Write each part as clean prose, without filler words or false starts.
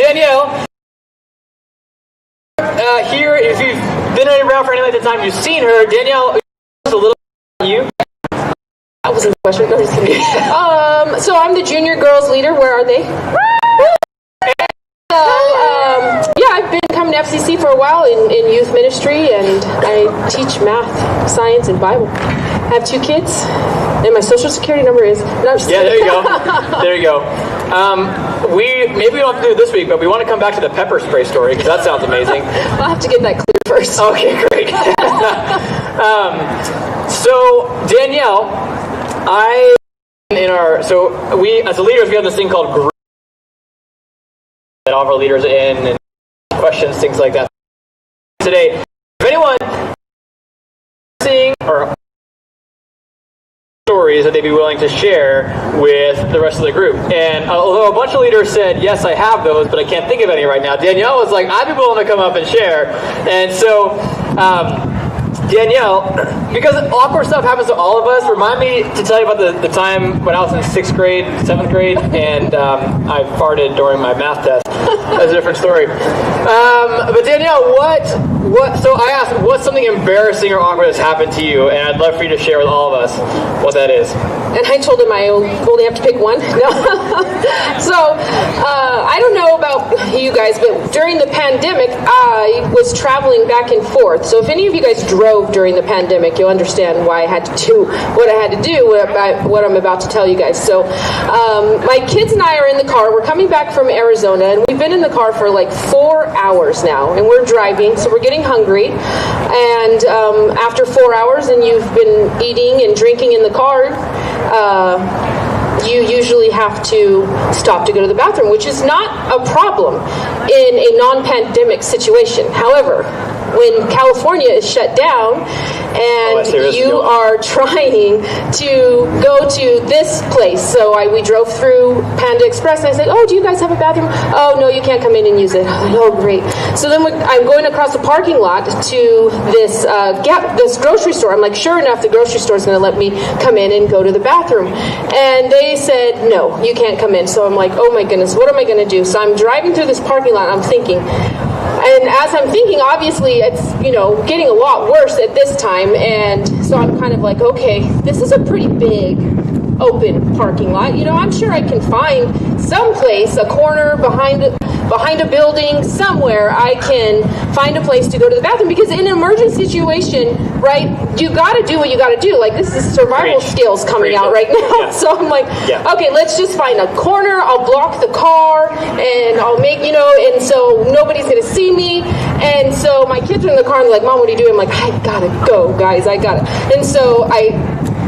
Danielle, here, if you've been around for any length of time, you've seen her. Danielle, a little about you. That wasn't the question. No, just kidding. So I'm the junior girls leader. Where are they? I've been coming to FCC for a while in youth ministry, and I teach math, science, and Bible. I have 2 kids, and my social security number is... No, there you go. There you go. Maybe we don't have to do it this week, but we want to come back to the pepper spray story, because that sounds amazing. I'll have to get that clear first. Okay, great. So, Danielle, we, as the leaders, we have this thing called group that all of our leaders in, and questions, things like that. Today, if anyone seeing or stories that they'd be willing to share with the rest of the group. And although a bunch of leaders said, yes, I have those, but I can't think of any right now, Danielle was like, I'd be willing to come up and share. And so, Danielle, because awkward stuff happens to all of us, remind me to tell you about the time when I was in 6th grade, 7th grade, and I farted during my math test. That's a different story. But Danielle, so I asked, what's something embarrassing or awkward that's happened to you? And I'd love for you to share with all of us what that is. And I told him I only have to pick one. No. So, I don't know about you guys, but during the pandemic, I was traveling back and forth. So if any of you guys drove during the pandemic, you'll understand why I had to do what I had to do, what I'm about to tell you guys. So, my kids and I are in the car. We're coming back from Arizona, and we've been in the car for like 4 hours now, and we're driving, so we're getting hungry. And after 4 hours, and you've been eating and drinking in the car, you usually have to stop to go to the bathroom, which is not a problem in a non-pandemic situation. However, when California is shut down and you are trying to go to this place. So we drove through Panda Express, and I said, oh, do you guys have a bathroom? Oh, no, you can't come in and use it. Oh, great. So then I'm going across the parking lot to this this grocery store. I'm like, sure enough, the grocery store is going to let me come in and go to the bathroom. And they said, no, you can't come in. So I'm like, oh my goodness, what am I going to do? So I'm driving through this parking lot, and I'm thinking, and as I'm thinking, obviously, it's, getting a lot worse at this time. And so I'm kind of like, okay, this is a pretty big open parking lot. I'm sure I can find some place, a corner behind a building, somewhere I can find a place to go to the bathroom. Because in an emergency situation, right, you got to do what you got to do. Like, this is survival skills coming out right now. Yeah. So I'm like, okay, let's just find a corner. I'll block the car, and I'll make, and so nobody's going to see me. And so my kids are in the car, and they're like, Mom, what are you doing? I'm like, I got to go, guys. I got to. And so I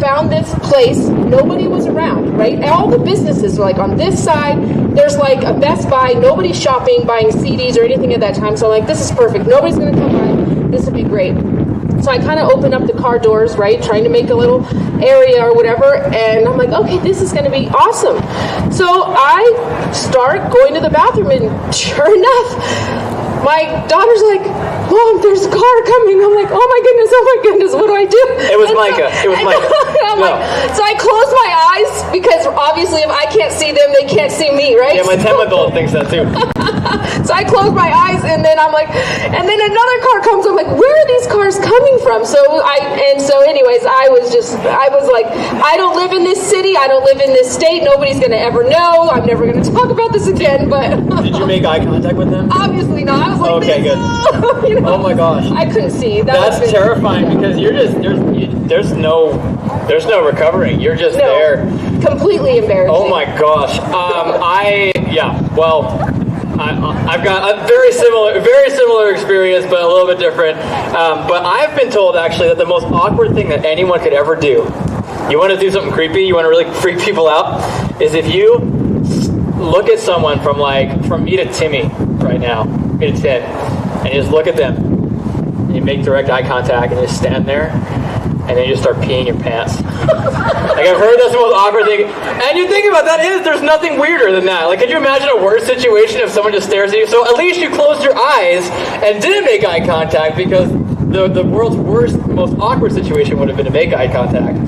found this place. Nobody was around, right? All the businesses were like on this side. There's like a Best Buy. Nobody's shopping, buying CDs or anything at that time. So I'm like, this is perfect. Nobody's going to come by. This will be great. So I kind of open up the car doors, right, trying to make a little area or whatever, and I'm like, okay, this is going to be awesome. So I start going to the bathroom, and sure enough, my daughter's like, Mom, there's a car coming. I'm like, oh my goodness, what do I do? It was Micah. So I close my eyes, because obviously if I can't see them, they can't see me, right? Yeah, my 10-month-old thinks that too. So I close my eyes, and then I'm like, and then another car comes. I'm like, where are these cars coming from? So anyways, I was like, I don't live in this city. I don't live in this state. Nobody's going to ever know. I'm never going to talk about this again. But did you make eye contact with them? Obviously not. I was like, okay, good. Oh my gosh, I couldn't see. That's terrifying, because you're just there's no recovering. You're just there. Completely embarrassing. Oh my gosh. I've got a very similar experience, but a little bit different. But I've been told actually that the most awkward thing that anyone could ever do, you want to do something creepy, you want to really freak people out, is if you look at someone from me to Timmy right now, me to Tim, and you just look at them, and you make direct eye contact, and you just stand there, and then you just start peeing your pants. Like, I've heard that's the most awkward thing. And you think about that there's nothing weirder than that. Like, could you imagine a worse situation if someone just stares at you? So at least you closed your eyes and didn't make eye contact, because the world's worst, most awkward situation would have been to make eye contact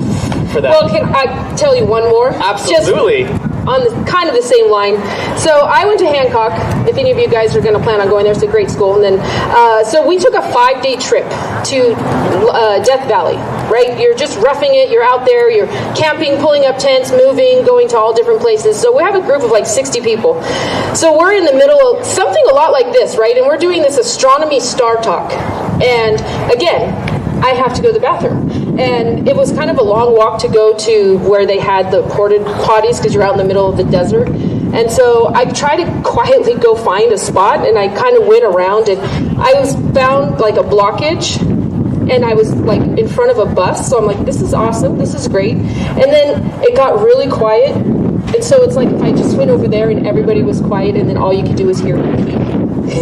for that. Well, can I tell you one more? Absolutely. on the kind of the same line. So I went to Hancock. If any of you guys are going to plan on going there, it's a great school. And then, so we took a 5-day trip to Death Valley, right? You're just roughing it. You're out there. You're camping, pulling up tents, moving, going to all different places. So we have a group of like 60 people. So we're in the middle of something a lot like this, right? And we're doing this astronomy star talk. And again, I have to go to the bathroom. And it was kind of a long walk to go to where they had the porta potties because you're out in the middle of the desert. And so I tried to quietly go find a spot, and I kind of went around, and I found like a blockage, and I was like in front of a bus. So I'm like, this is awesome, this is great. And then it got really quiet, and so it's like if I just went over there and everybody was quiet, and then all you could do is hear me. And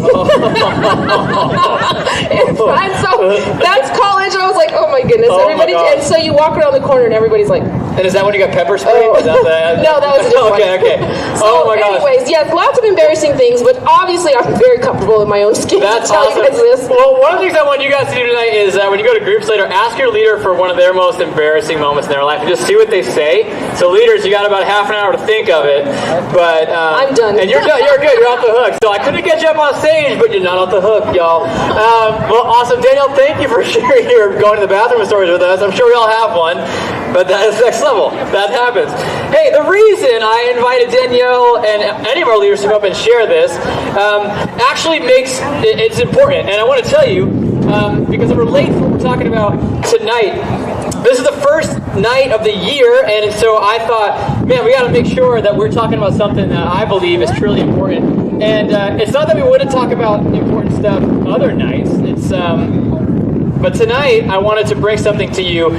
so that's college. I was like, oh my goodness, everybody. And so you walk around the corner and everybody's like. And is that when you got pepper sprayed? Oh. No, that was a different one. Okay. So, oh my gosh. Anyways, yes, lots of embarrassing things, but obviously I'm very comfortable in my own skin. That's to tell awesome. you guys this. Well, one of the things I want you guys to do tonight is when you go to groups later, ask your leader for one of their most embarrassing moments in their life and just see what they say. So leaders, you got about half an hour to think of it. But I'm done. And you're done. You're good. You're off the hook. So I couldn't get you up on stage, but you're not off the hook, y'all. Well, awesome. Danielle, thank you for sharing your going to the bathroom stories with us. I'm sure we all have one, but that is next level. That happens. Hey, the reason I invited Danielle and any of our leaders to come up and share this actually makes it's important. And I want to tell you, because it relates to what we're talking about tonight. This is the first night of the year, and so I thought, man, we got to make sure that we're talking about something that I believe is truly important. And it's not that we wouldn't talk about important stuff other nights. It's but tonight I wanted to bring something to you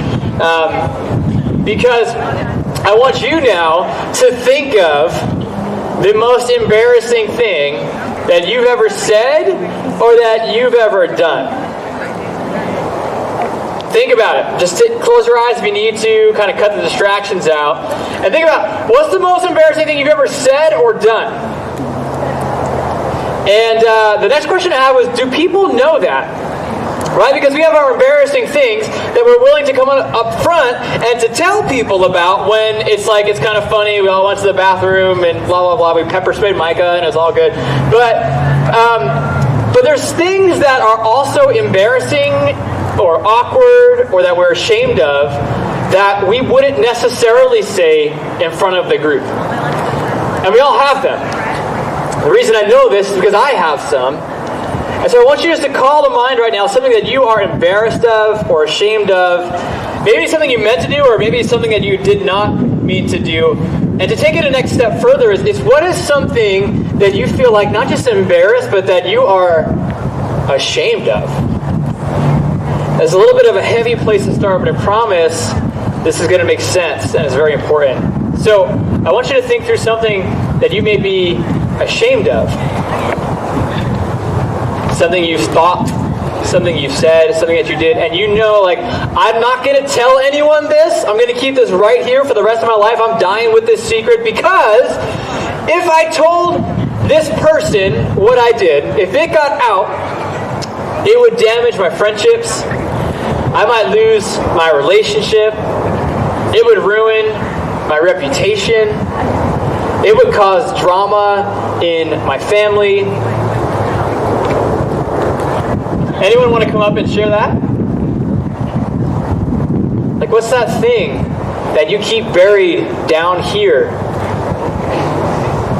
because I want you now to think of the most embarrassing thing that you've ever said or that you've ever done. Think about it. Just close your eyes if you need to, kind of cut the distractions out. And think about, what's the most embarrassing thing you've ever said or done? And the next question I have was, do people know that? Right? Because we have our embarrassing things that we're willing to come up front and to tell people about when it's like, it's kind of funny, we all went to the bathroom and blah, blah, blah, we pepper sprayed Micah and it's all good. But there's things that are also embarrassing or awkward or that we're ashamed of that we wouldn't necessarily say in front of the group. And we all have them. The reason I know this is because I have some. And so I want you just to call to mind right now something that you are embarrassed of or ashamed of. Maybe something you meant to do or maybe something that you did not mean to do. And to take it a next step further is what is something that you feel like not just embarrassed but that you are ashamed of? It's a little bit of a heavy place to start, but I promise this is going to make sense and it's very important. So I want you to think through something that you may be ashamed of. Something you've thought, something you've said, something that you did, and you know, like, I'm not going to tell anyone this. I'm going to keep this right here for the rest of my life. I'm dying with this secret because if I told this person what I did, if it got out, it would damage my friendships. I might lose my relationship. It would ruin my reputation. It would cause drama in my family. Anyone want to come up and share that? Like, what's that thing that you keep buried down here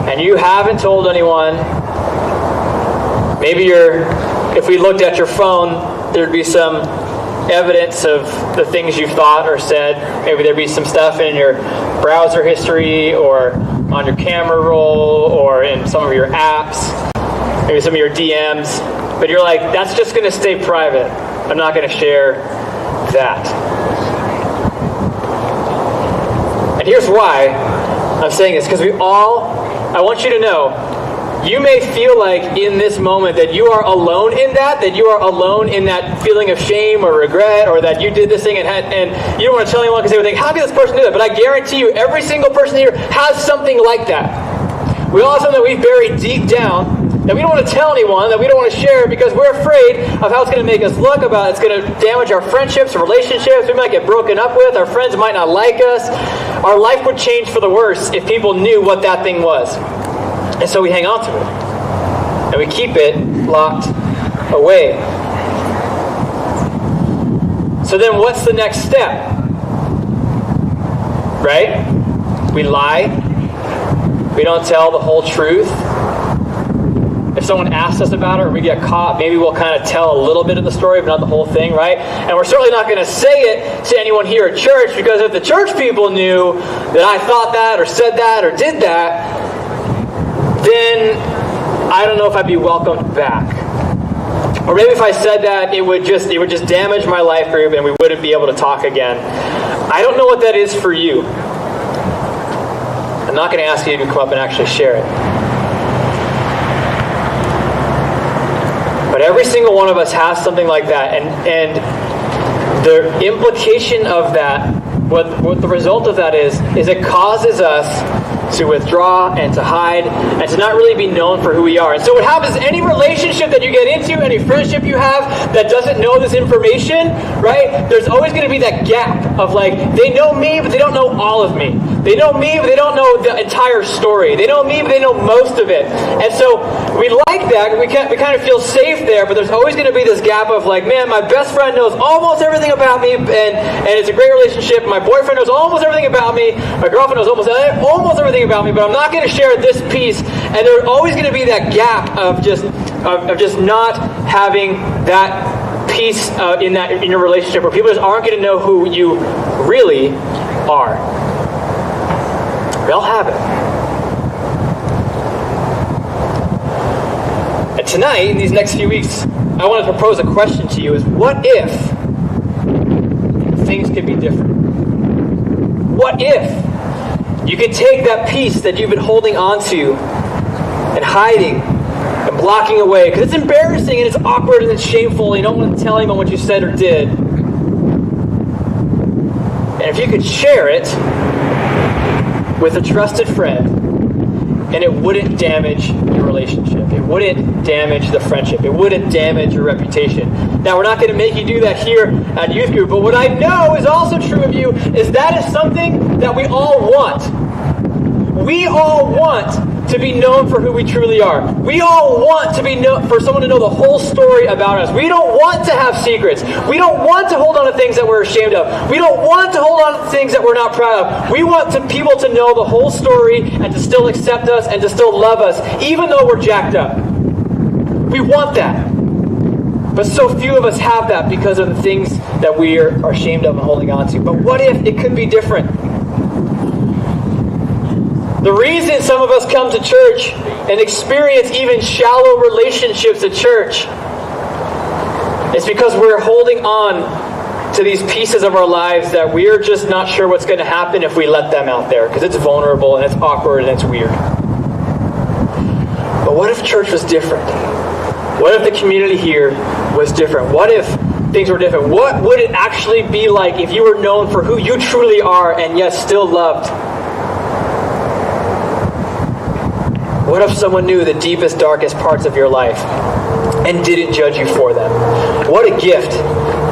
and you haven't told anyone? Maybe if we looked at your phone, there'd be some evidence of the things you've thought or said. Maybe there'd be some stuff in your browser history or on your camera roll or in some of your apps, maybe some of your DMs. But you're like, that's just going to stay private. I'm not going to share that. And here's why I'm saying this. Because I want you to know, you may feel like in this moment that you are alone in that you are alone in that feeling of shame or regret, or that you did this thing and you don't want to tell anyone because they would think, how could this person do that? But I guarantee you, every single person here has something like that. We all have something that we've buried deep down that we don't want to tell anyone, that we don't want to share because we're afraid of how it's going to make us look, about it's going to damage our friendships, relationships, we might get broken up with, our friends might not like us. Our life would change for the worse if people knew what that thing was. And so we hang on to it. And we keep it locked away. So then what's the next step? Right? We lie. We don't tell the whole truth. If someone asks us about it or we get caught, maybe we'll kind of tell a little bit of the story, but not the whole thing, right? And we're certainly not going to say it to anyone here at church, because if the church people knew that I thought that or said that or did that, then I don't know if I'd be welcomed back. Or maybe if I said that, it would just damage my life group and we wouldn't be able to talk again. I don't know what that is for you. I'm not going to ask you to come up and actually share it. But every single one of us has something like that, and the implication of that, what the result of that is it causes us to withdraw and to hide and to not really be known for who we are. And so what happens is any relationship that you get into, any friendship you have that doesn't know this information, right? There's always going to be that gap of like, they know me, but they don't know all of me. They know me, but they don't know the entire story. They know me, but they know most of it. And so we like that. We kind of feel safe there, but there's always going to be this gap of like, man, my best friend knows almost everything about me, and it's a great relationship. My boyfriend knows almost everything about me. My girlfriend knows almost everything about me, but I'm not going to share this piece. And there's always going to be that gap of just not having that piece in your relationship, where people just aren't going to know who you really are. We all have it. And tonight, in these next few weeks, I want to propose a question to you: is what if things could be different? What if you could take that piece that you've been holding on to and hiding and blocking away, because it's embarrassing and it's awkward and it's shameful, and you don't want to tell anyone what you said or did. And if you could share it with a trusted friend, and it wouldn't damage your relationship. It wouldn't damage the friendship. It wouldn't damage your reputation. Now, we're not going to make you do that here at Youth Group, but what I know is also true of you is that is something that we all want. We all want to be known for who we truly are. We all want to be for someone to know the whole story about us. We don't want to have secrets. We don't want to hold on to things that we're ashamed of. We don't want to hold on to things that we're not proud of. We want people to know the whole story and to still accept us and to still love us, even though we're jacked up. We want that. But so few of us have that because of the things that we are ashamed of and holding on to. But what if it could be different? The reason some of us come to church and experience even shallow relationships at church is because we're holding on to these pieces of our lives that we're just not sure what's going to happen if we let them out there, because it's vulnerable and it's awkward and it's weird. But what if church was different? What if the community here was different? What if things were different? What would it actually be like if you were known for who you truly are and yet still loved? What if someone knew the deepest, darkest parts of your life and didn't judge you for them? What a gift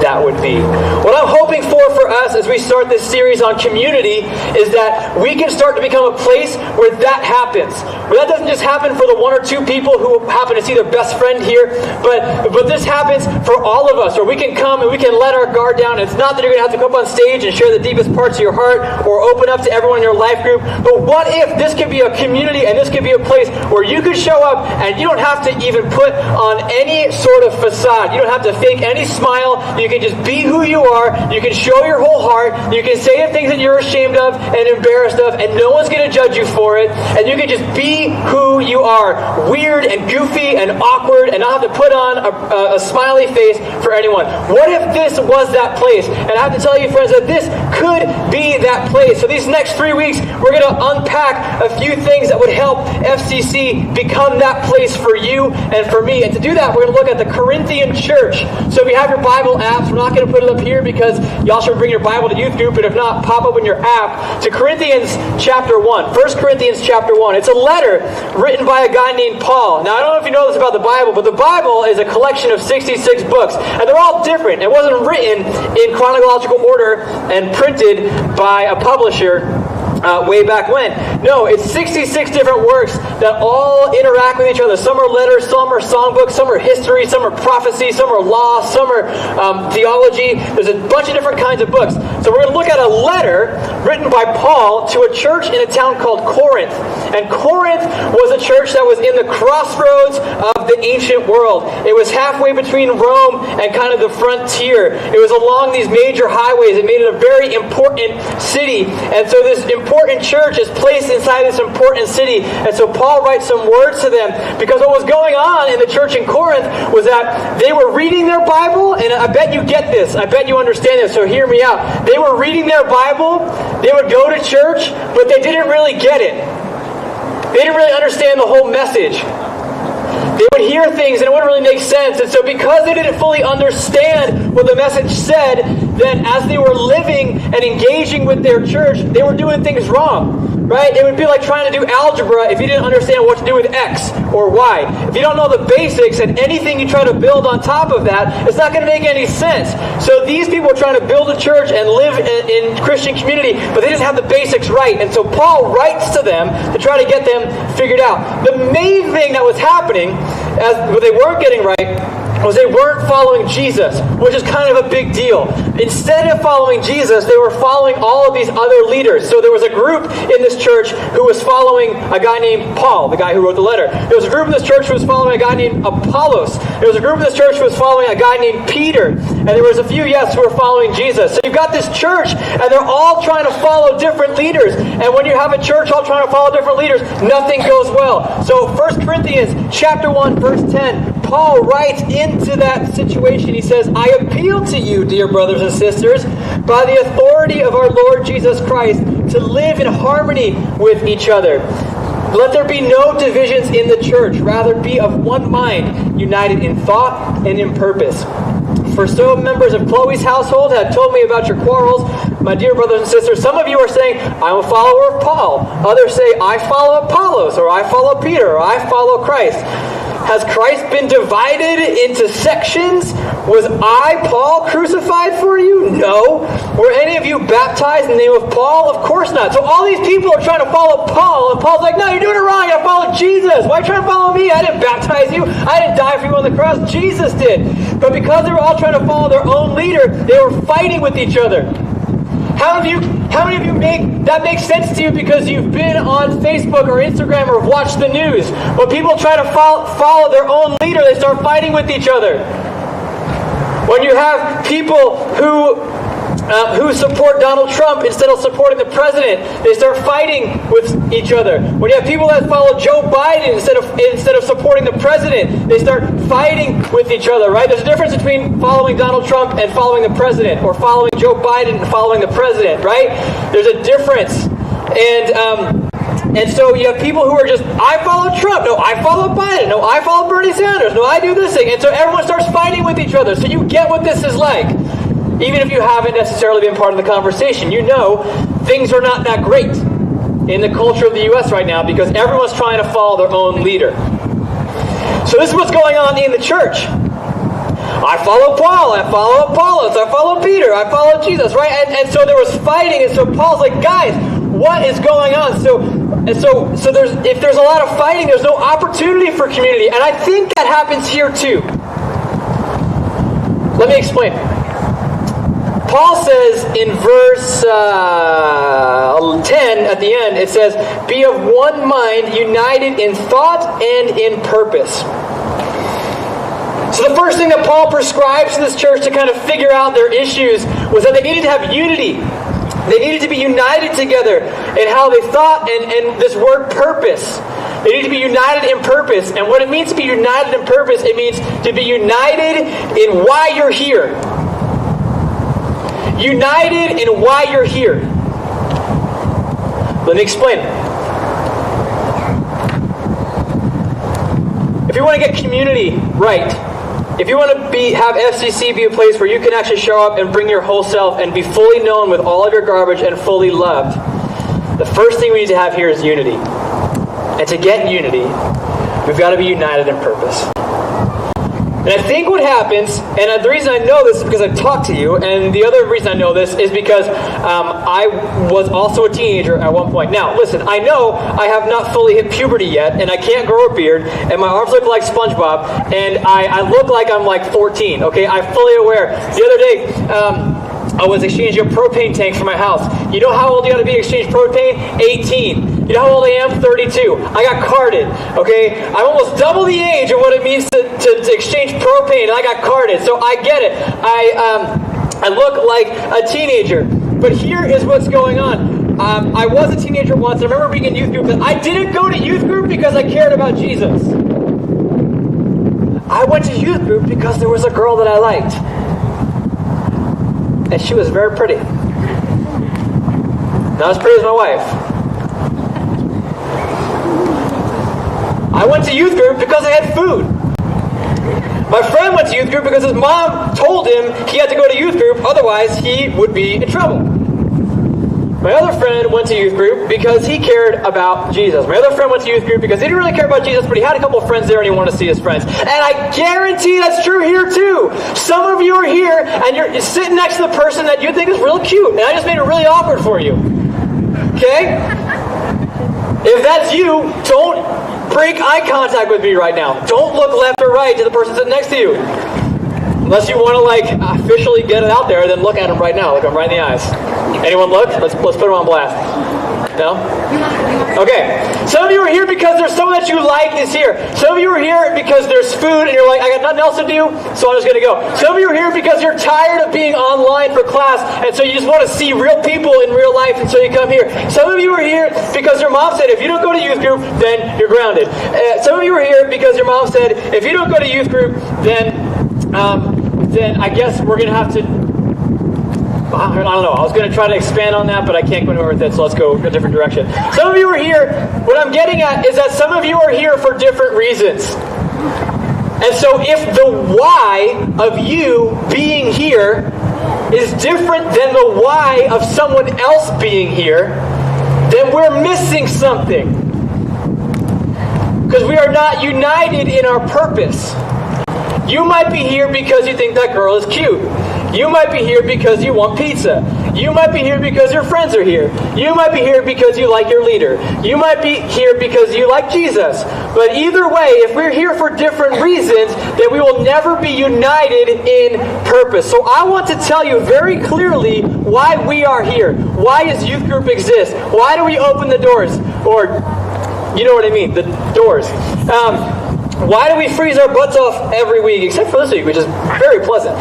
that would be. What I'm hoping for us as we start this series on community is that we can start to become a place where that happens. Where that doesn't just happen for the one or two people who happen to see their best friend here, but this happens for all of us, where we can come and we can let our guard down. It's not that you're going to have to come up on stage and share the deepest parts of your heart or open up to everyone in your life group, but what if this could be a community and this could be a place where you could show up and you don't have to even put on any sort of facade. You don't have to fake any smile. You can just be who you are. You can show your whole heart. You can say the things that you're ashamed of and embarrassed of, and no one's going to judge you for it. And you can just be who you are. Weird and goofy and awkward, and not have to put on a smiley face for anyone. What if this was that place? And I have to tell you, friends, that this could be that place. So these next 3 weeks, we're going to unpack a few things that would help FCC become that place for you and for me. And to do that, we're going to look at the Corinthian church. So if you have your Bible apps, we're not going to put it up here because y'all should bring your Bible to youth group, and if not, pop open your app to Corinthians chapter 1. 1 Corinthians chapter 1. It's a letter written by a guy named Paul. Now, I don't know if you know this about the Bible, but the Bible is a collection of 66 books, and they're all different. It wasn't written in chronological order and printed by a publisher way back when. No, it's 66 different works that all interact with each other. Some are letters, some are songbooks, some are history, some are prophecy, some are law, some are theology. There's a bunch of different kinds of books. So we're going to look at a letter written by Paul to a church in a town called Corinth. And Corinth was a church that was in the crossroads of the ancient world. It was halfway between Rome and kind of the frontier. It was along these major highways. It made it a very important city. And so this important church is placed inside this important city. And so Paul writes some words to them, because what was going on in the church in Corinth was that they were reading their Bible, and I bet you get this. I bet you understand this, so hear me out. They were reading their Bible, they would go to church, but they didn't really get it. They didn't really understand the whole message. They would hear things and it wouldn't really make sense. And so because they didn't fully understand what the message said, then as they were living and engaging with their church, they were doing things wrong, right? It would be like trying to do algebra if you didn't understand what to do with X or Y. If you don't know the basics, and anything you try to build on top of that, it's not going to make any sense. So these people are trying to build a church and live in Christian community, but they just have the basics right. And so Paul writes to them to try to get them figured out. The main thing that was happening, as what they weren't getting right, was they weren't following Jesus, which is kind of a big deal. Instead of following Jesus, they were following all of these other leaders. So there was a group in this church who was following a guy named Paul, the guy who wrote the letter. There was a group in this church who was following a guy named Apollos. There was a group in this church who was following a guy named Peter. And there was a few, who were following Jesus. So you've got this church, and they're all trying to follow different leaders. And when you have a church all trying to follow different leaders, nothing goes well. So 1 Corinthians chapter 1, verse 10, Paul writes into that situation. He says, I appeal to you, dear brothers and sisters, by the authority of our Lord Jesus Christ, to live in harmony with each other. Let there be no divisions in the church. Rather, be of one mind, united in thought and in purpose. For so members of Chloe's household have told me about your quarrels. My dear brothers and sisters, some of you are saying, I'm a follower of Paul. Others say, I follow Apollos, or I follow Peter, or I follow Christ. Has Christ been divided into sections? Was I, Paul, crucified for you? No. Were any of you baptized in the name of Paul? Of course not. So all these people are trying to follow Paul, and Paul's like, no, you're doing it wrong. You gotta follow Jesus. Why are you trying to follow me? I didn't baptize you. I didn't die for you on the cross. Jesus did. But because they were all trying to follow their own leader, they were fighting with each other. How many of you that makes sense to you because you've been on Facebook or Instagram or watched the news? When people try to follow their own leader, they start fighting with each other. When you have people who support Donald Trump instead of supporting the president, they start fighting with each other. When you have people that follow Joe Biden instead of supporting the president, they start fighting with each other, right? There's a difference between following Donald Trump and following the president, or following Joe Biden and following the president, right? There's a difference. And so you have people who are just, I follow Trump, no, I follow Biden, no, I follow Bernie Sanders, no, I do this thing. And so everyone starts fighting with each other. So you get what this is like. Even if you haven't necessarily been part of the conversation, you know things are not that great in the culture of the U.S. right now because everyone's trying to follow their own leader. So this is what's going on in the church. I follow Paul, I follow Apollos, I follow Peter, I follow Jesus, right? And so there was fighting, and so Paul's like, guys, what is going on? So if there's a lot of fighting, there's no opportunity for community. And I think that happens here too. Let me explain. Paul says in verse 10 at the end, it says, be of one mind, united in thought and in purpose. So the first thing that Paul prescribes to this church to kind of figure out their issues was that they needed to have unity. They needed to be united together in how they thought, and this word purpose. They need to be united in purpose. And what it means to be united in purpose, it means to be united in why you're here. United in why you're here. Let me explain. If you want to get community right, if you want to have FCC be a place where you can actually show up and bring your whole self and be fully known with all of your garbage and fully loved, the first thing we need to have here is unity. And to get unity, we've got to be united in purpose. And I think what happens, and the reason I know this is because I've talked to you, and the other reason I know this is because I was also a teenager at one point. Now, listen, I know I have not fully hit puberty yet, and I can't grow a beard, and my arms look like SpongeBob, and I look like I'm like 14, okay? I'm fully aware. The other day, I was exchanging a propane tank for my house. You know how old you got to be to exchange propane? 18. You know how old I am? 32. I got carded, okay? I'm almost double the age of what it means to exchange propane, and I got carded, so I get it. I look like a teenager. But here is what's going on. I was a teenager once. I remember being in youth group, but I didn't go to youth group because I cared about Jesus. I went to youth group because there was a girl that I liked. And she was very pretty. Not as pretty as my wife. I went to youth group because I had food. My friend went to youth group because his mom told him he had to go to youth group, otherwise he would be in trouble. My other friend went to youth group because he cared about Jesus. My other friend went to youth group because he didn't really care about Jesus, but he had a couple of friends there and he wanted to see his friends. And I guarantee that's true here too. Some of you are here and you're sitting next to the person that you think is real cute, and I just made it really awkward for you. Okay? If that's you, don't break eye contact with me right now. Don't look left or right to the person sitting next to you. Unless you want to officially get it out there, then look at him right now. Look him right in the eyes. Anyone look? Let's put him on blast. No? Okay. Some of you are here because there's someone that you like is here. Some of you are here because there's food and you're like, I got nothing else to do, so I'm just going to go. Some of you are here because you're tired of being online for class, and so you just want to see real people in real life, and so you come here. Some of you are here because your mom said, if you don't go to youth group, then you're grounded. Some of you are here because your mom said, if you don't go to youth group, then I guess we're going to have to, I don't know, I was going to try to expand on that, but I can't go anywhere with it, so let's go a different direction. Some of you are here, what I'm getting at is that some of you are here for different reasons. And so if the why of you being here is different than the why of someone else being here, then we're missing something. Because we are not united in our purpose. You might be here because you think that girl is cute. You might be here because you want pizza. You might be here because your friends are here. You might be here because you like your leader. You might be here because you like Jesus. But either way, if we're here for different reasons, then we will never be united in purpose. So I want to tell you very clearly why we are here. Why does youth group exist? Why do we open the doors? Or, you know what I mean, the doors. Why do we freeze our butts off every week, except for this week, which is very pleasant?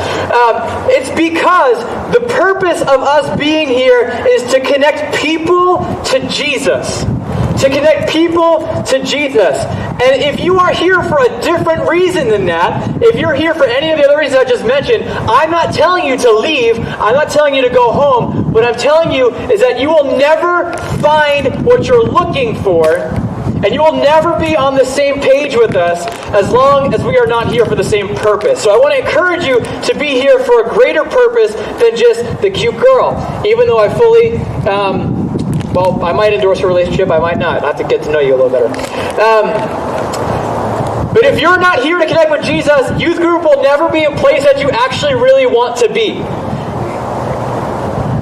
It's because the purpose of us being here is to connect people to Jesus. To connect people to Jesus. And if you are here for a different reason than that, if you're here for any of the other reasons I just mentioned, I'm not telling you to leave. I'm not telling you to go home. What I'm telling you is that you will never find what you're looking for, and you will never be on the same page with us as long as we are not here for the same purpose. So I want to encourage you to be here for a greater purpose than just the cute girl. Even though I fully, I might endorse a relationship, I might not. I have to get to know you a little better. But if you're not here to connect with Jesus, youth group will never be a place that you actually really want to be.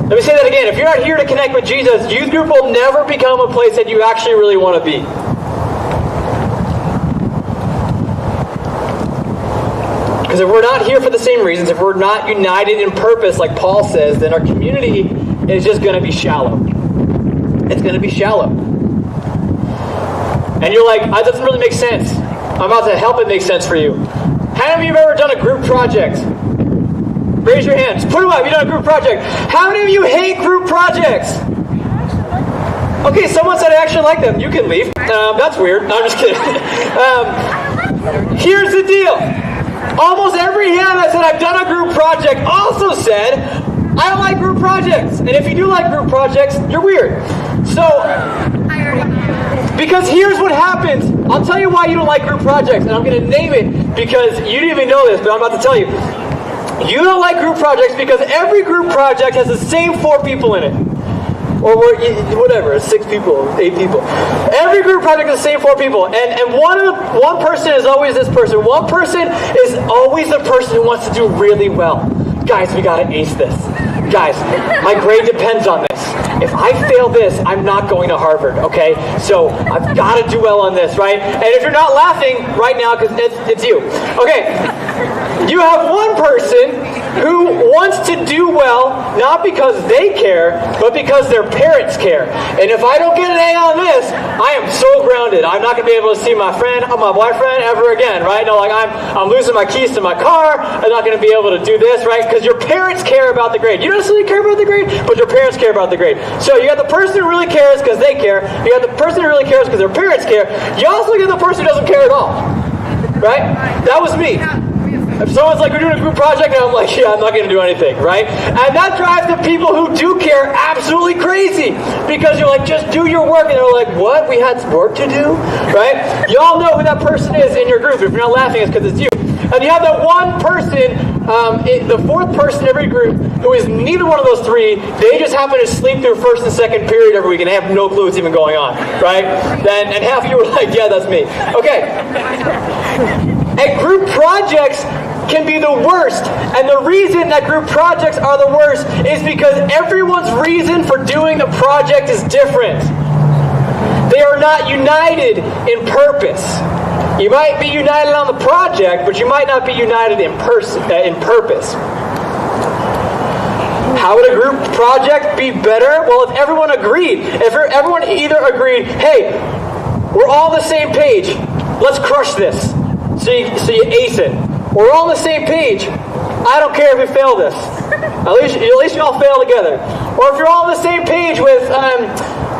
Let me say that again. If you're not here to connect with Jesus, youth group will never become a place that you actually really want to be. Because if we're not here for the same reasons, if we're not united in purpose, like Paul says, then our community is just going to be shallow. It's going to be shallow. And you're like, that doesn't really make sense. I'm about to help it make sense for you. How many of you have ever done a group project? Raise your hands. Put them up. You've done a group project. How many of you hate group projects? Okay, someone said I actually like them. You can leave. That's weird. No, I'm just kidding. Here's the deal. Almost every hand that said I've done a group project also said I don't like group projects. And if you do like group projects, you're weird. So, Because here's what happens. I'll tell you why you don't like group projects, and I'm going to name it because you didn't even know this, but I'm about to tell you. You don't like group projects because every group project has the same 4 people in it. Or whatever, 6 people, 8 people. Every group project has the same 4 people. And one person is always this person. One person is always the person who wants to do really well. Guys, we got to ace this. Guys, my grade depends on this. If I fail this, I'm not going to Harvard, okay? So I've got to do well on this, right? And if you're not laughing right now, because it's you. Okay, you have one person who wants to do well, not because they care, but because their parents care. And if I don't get an A on this, I am so grounded. I'm not going to be able to see my friend or my boyfriend ever again, right? No, like I'm losing my keys to my car. I'm not going to be able to do this, right? Because your parents care about the grade. You don't necessarily care about the grade, but your parents care about the grade. So you got the person who really cares because they care. You got the person who really cares because their parents care. You also get the person who doesn't care at all, right? That was me. If someone's like, we're doing a group project, and I'm like, yeah, I'm not going to do anything, right? And that drives the people who do care absolutely crazy. Because you're like, just do your work. And they're like, what? We had work to do? Right? You all know who that person is in your group. If you're not laughing, it's because it's you. And you have that one person, the 4th person in every group, who is neither one of those 3. They just happen to sleep through first and second period every week and they have no clue what's even going on, right? And half of you were like, yeah, that's me. Okay. And group projects can be the worst. And the reason that group projects are the worst is because everyone's reason for doing the project is different. They are not united in purpose. You might be united on the project, but you might not be united in purpose. How would a group project be better? Well, if everyone agreed. If everyone either agreed, hey, we're all on the same page. Let's crush this. So you ace it. We're all on the same page. I don't care if we fail this. At least you all fail together. Or if you're all on the same page with,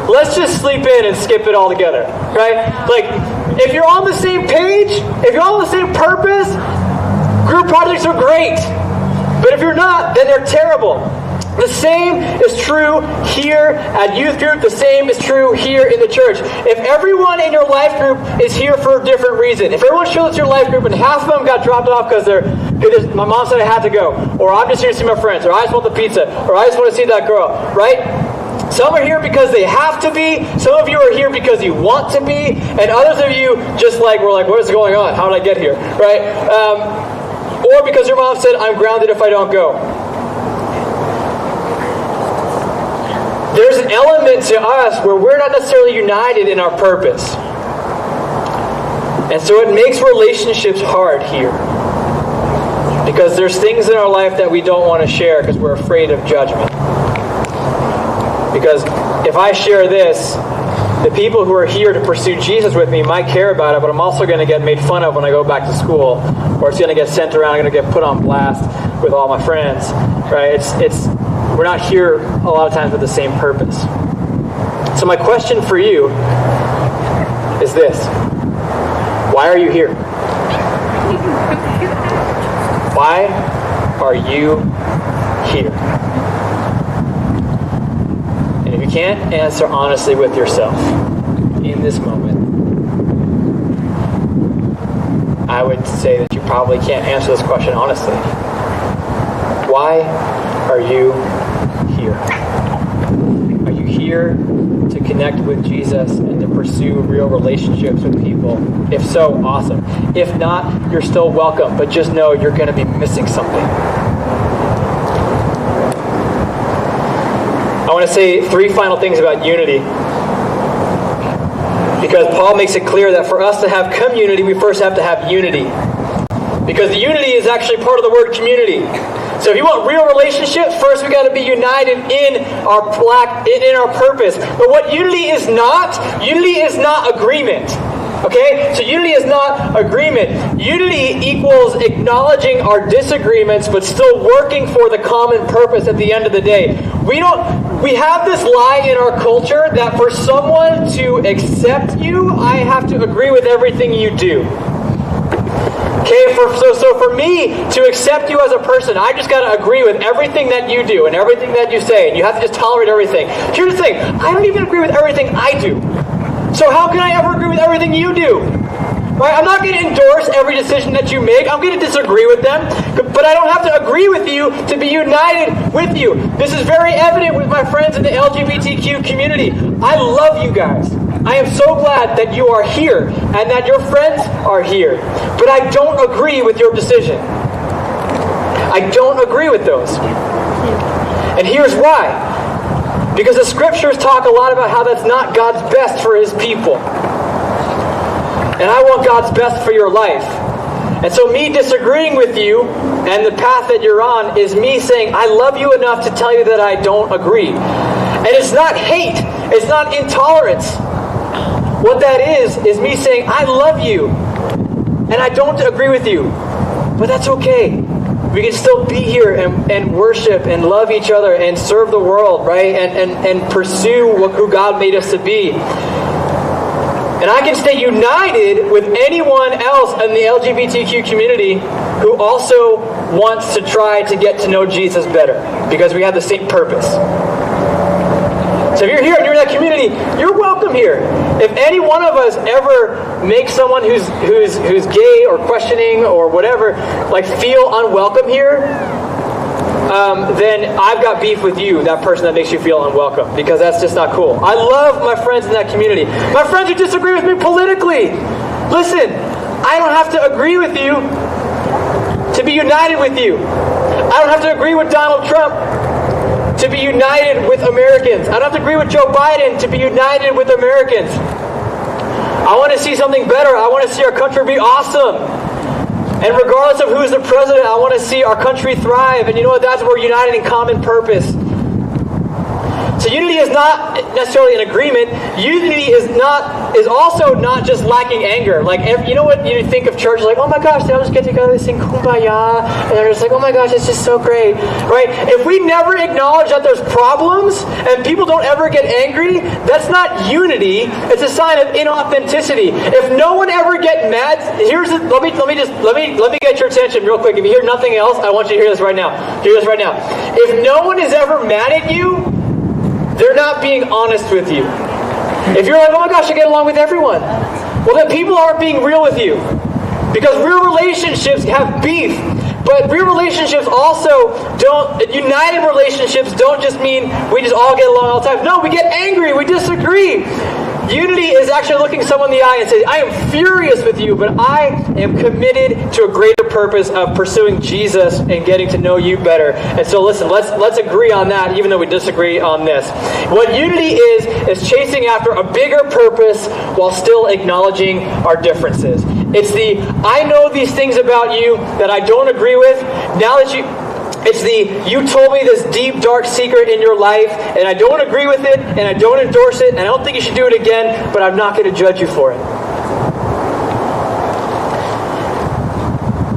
let's just sleep in and skip it all together, right? Like, if you're on the same page, if you're all on the same purpose, group projects are great. But if you're not, then they're terrible. The same is true here at youth group. The same is true here in the church. If everyone in your life group is here for a different reason, if everyone shows up to your life group and half of them got dropped off because my mom said I had to go, or I'm just here to see my friends, or I just want the pizza, or I just want to see that girl, right? Some are here because they have to be. Some of you are here because you want to be. And others of you just were like, what is going on? How did I get here? Right? Or because your mom said, I'm grounded if I don't go. There's an element to us where we're not necessarily united in our purpose. And so it makes relationships hard here. Because there's things in our life that we don't want to share because we're afraid of judgment. Because if I share this, the people who are here to pursue Jesus with me might care about it, but I'm also going to get made fun of when I go back to school, or it's going to get sent around, I'm going to get put on blast with all my friends, right? We're not here a lot of times with the same purpose. So my question for you is this: why are you here? Why are you here? And if you can't answer honestly with yourself in this moment, I would say that you probably can't answer this question honestly. Why are you here? Are you here to connect with Jesus and to pursue real relationships with people? If so, awesome. If not, you're still welcome, but just know you're going to be missing something. I want to say 3 final things about unity. Because Paul makes it clear that for us to have community, we first have to have unity. Because the unity is actually part of the word community. So if you want real relationships, first we got to be united in our purpose. But what unity is not agreement. Okay? So unity is not agreement. Unity equals acknowledging our disagreements, but still working for the common purpose at the end of the day. We have this lie in our culture that for someone to accept you, I have to agree with everything you do. Okay, so for me to accept you as a person, I just got to agree with everything that you do and everything that you say, and you have to just tolerate everything. Here's the thing: I don't even agree with everything I do. So how can I ever agree with everything you do? Right? I'm not going to endorse every decision that you make. I'm going to disagree with them. But I don't have to agree with you to be united with you. This is very evident with my friends in the LGBTQ community. I love you guys. I am so glad that you are here and that your friends are here. But I don't agree with your decision. I don't agree with those. And here's why. Because the scriptures talk a lot about how that's not God's best for his people. And I want God's best for your life. And so me disagreeing with you and the path that you're on is me saying, I love you enough to tell you that I don't agree. And it's not hate. It's not intolerance. What that is me saying, I love you. And I don't agree with you. But that's okay. We can still be here and worship and love each other and serve the world, right? And pursue who God made us to be. And I can stay united with anyone else in the LGBTQ community who also wants to try to get to know Jesus better because we have the same purpose. So if you're here and you're in that community, you're welcome here. If any one of us ever makes someone who's gay or questioning or whatever feel unwelcome here, then I've got beef with you, that person that makes you feel unwelcome, because that's just not cool. I love my friends in that community. My friends who disagree with me politically. Listen, I don't have to agree with you to be united with you. I don't have to agree with Donald Trump to be united with Americans. I don't have to agree with Joe Biden to be united with Americans. I want to see something better. I want to see our country be awesome. And regardless of who's the president, I want to see our country thrive. And you know what? That's where we're united in common purpose. So unity is not necessarily an agreement. Unity is also not just lacking anger. You know what you think of church? Oh my gosh, they all just get together, they sing Kumbaya, and they're just oh my gosh, it's just so great, right? If we never acknowledge that there's problems and people don't ever get angry, that's not unity. It's a sign of inauthenticity. If no one ever get mad, let me get your attention real quick. If you hear nothing else, I want you to hear this right now. Hear this right now. If no one is ever mad at you, they're not being honest with you. If you're oh my gosh, I get along with everyone, well then people aren't being real with you. Because real relationships have beef. But real relationships also united relationships don't just mean we just all get along all the time. No, we get angry, we disagree. Unity is actually looking someone in the eye and saying, I am furious with you, but I am committed to a greater purpose of pursuing Jesus and getting to know you better. And so listen, let's agree on that, even though we disagree on this. What unity is chasing after a bigger purpose while still acknowledging our differences. It's I know these things about you that I don't agree with. It's you told me this deep, dark secret in your life, and I don't agree with it, and I don't endorse it, and I don't think you should do it again, but I'm not going to judge you for it.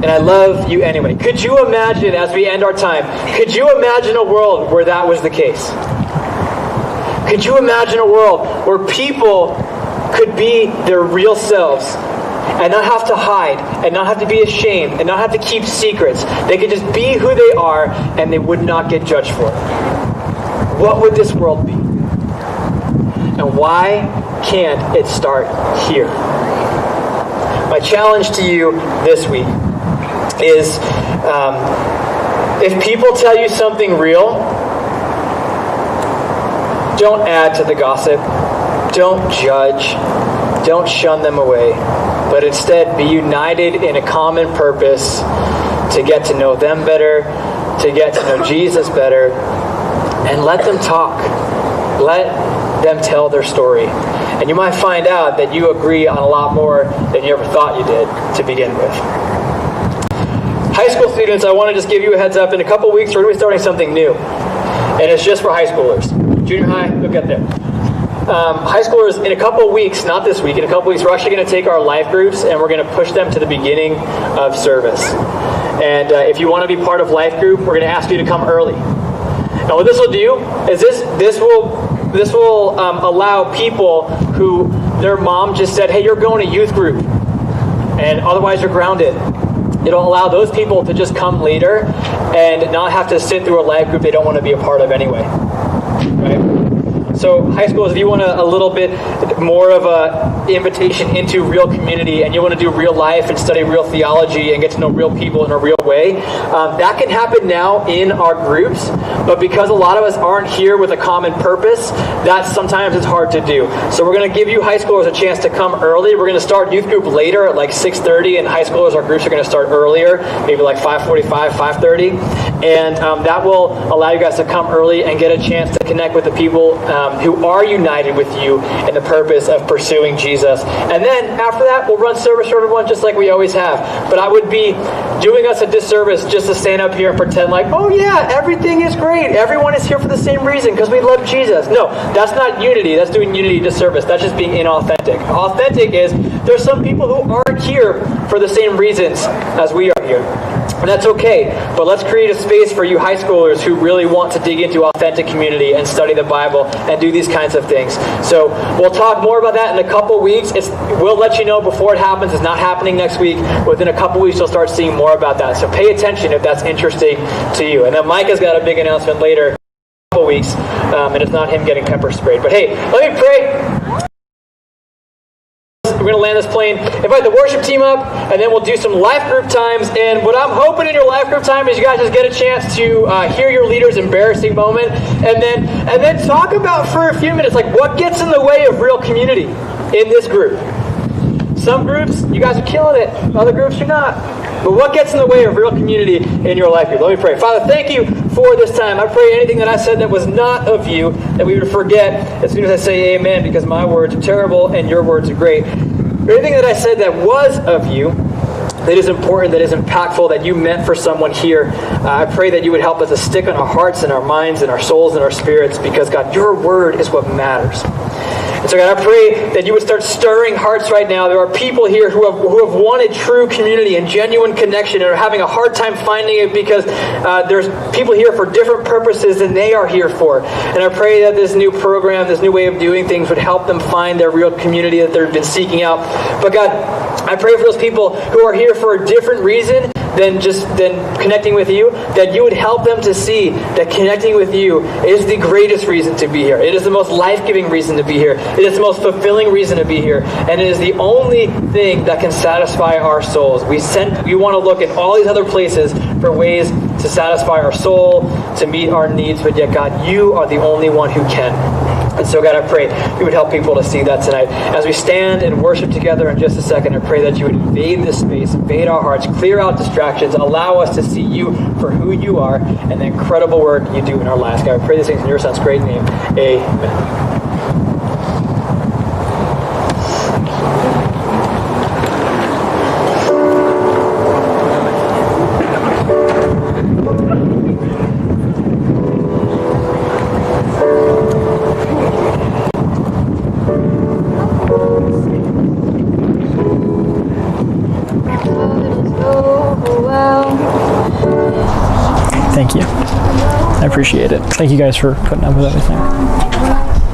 And I love you anyway. Could you imagine, as we end our time, could you imagine a world where that was the case? Could you imagine a world where people could be their real selves and not have to hide, and not have to be ashamed, and not have to keep secrets? They could just be who they are, and they would not get judged for it. What would this world be? And why can't it start here? My challenge to you this week is, if people tell you something real, don't add to the gossip, don't judge, don't shun them away, but instead be united in a common purpose to get to know them better, to get to know Jesus better, and let them talk. Let them tell their story. And you might find out that you agree on a lot more than you ever thought you did to begin with. High school students, I want to just give you a heads up. In a couple weeks, we're going to be starting something new. And it's just for high schoolers. Junior high, you'll get there. High schoolers, in a couple weeks, not this week, in a couple weeks, we're actually going to take our life groups and we're going to push them to the beginning of service. And if you want to be part of life group, we're going to ask you to come early. Now, what this will do is this will allow people who their mom just said, hey, you're going to youth group, and otherwise you're grounded. It'll allow those people to just come later and not have to sit through a life group they don't want to be a part of anyway. Right? So high schoolers, if you want a little bit more of a invitation into real community, and you want to do real life and study real theology and get to know real people in a real way, that can happen now in our groups. But because a lot of us aren't here with a common purpose, that sometimes it's hard to do. So we're going to give you high schoolers a chance to come early. We're going to start youth group later at like 6:30, and high schoolers, our groups are going to start earlier, maybe like 5:45, 5:30. And that will allow you guys to come early and get a chance to connect with the people who are united with you in the purpose of pursuing Jesus. And then after that, we'll run service order one just like we always have. But I would be doing us a disservice just to stand up here and pretend like, oh yeah, everything is great. Everyone is here for the same reason, because we love Jesus. No, that's not unity. That's doing unity a disservice. That's just being inauthentic. Authentic is there's some people who aren't here for the same reasons as we are here. And that's okay, but let's create a space for you high schoolers who really want to dig into authentic community and study the Bible and do these kinds of things. So we'll talk more about that in a couple weeks. We'll let you know before it happens. It's not happening next week. Within a couple weeks, you'll start seeing more about that. So pay attention if that's interesting to you. And then Micah's got a big announcement later in a couple weeks, and it's not him getting pepper sprayed. But hey, let me pray. We're going to land this plane, invite the worship team up, and then we'll do some life group times. And what I'm hoping in your life group time is you guys just get a chance to hear your leader's embarrassing moment, and then talk about for a few minutes, like what gets in the way of real community in this group. Some groups, you guys are killing it. Other groups, you're not. But what gets in the way of real community in your life group? Let me pray. Father, thank you for this time. I pray anything that I said that was not of you, that we would forget as soon as I say amen, because my words are terrible and your words are great. Anything that I said that was of you, that is important, that is impactful, that you meant for someone here, I pray that you would help us to stick on our hearts and our minds and our souls and our spirits, because, God, your word is what matters. And so, God, I pray that you would start stirring hearts right now. There are people here who have wanted true community and genuine connection and are having a hard time finding it because there's people here for different purposes than they are here for. And I pray that this new program, this new way of doing things would help them find their real community that they've been seeking out. But God, I pray for those people who are here for a different reason than connecting with you, that you would help them to see that connecting with you is the greatest reason to be here. It is the most life-giving reason to be here. It is the most fulfilling reason to be here. And it is the only thing that can satisfy our souls. We want to look at all these other places for ways to satisfy our soul, to meet our needs, but yet, God, you are the only one who can. And so, God, I pray you would help people to see that tonight. As we stand and worship together in just a second, I pray that you would invade this space, invade our hearts, clear out distractions, allow us to see you for who you are and the incredible work you do in our lives. God, I pray these things in your son's great name. Amen. Thank you. I appreciate it. Thank you guys for putting up with everything.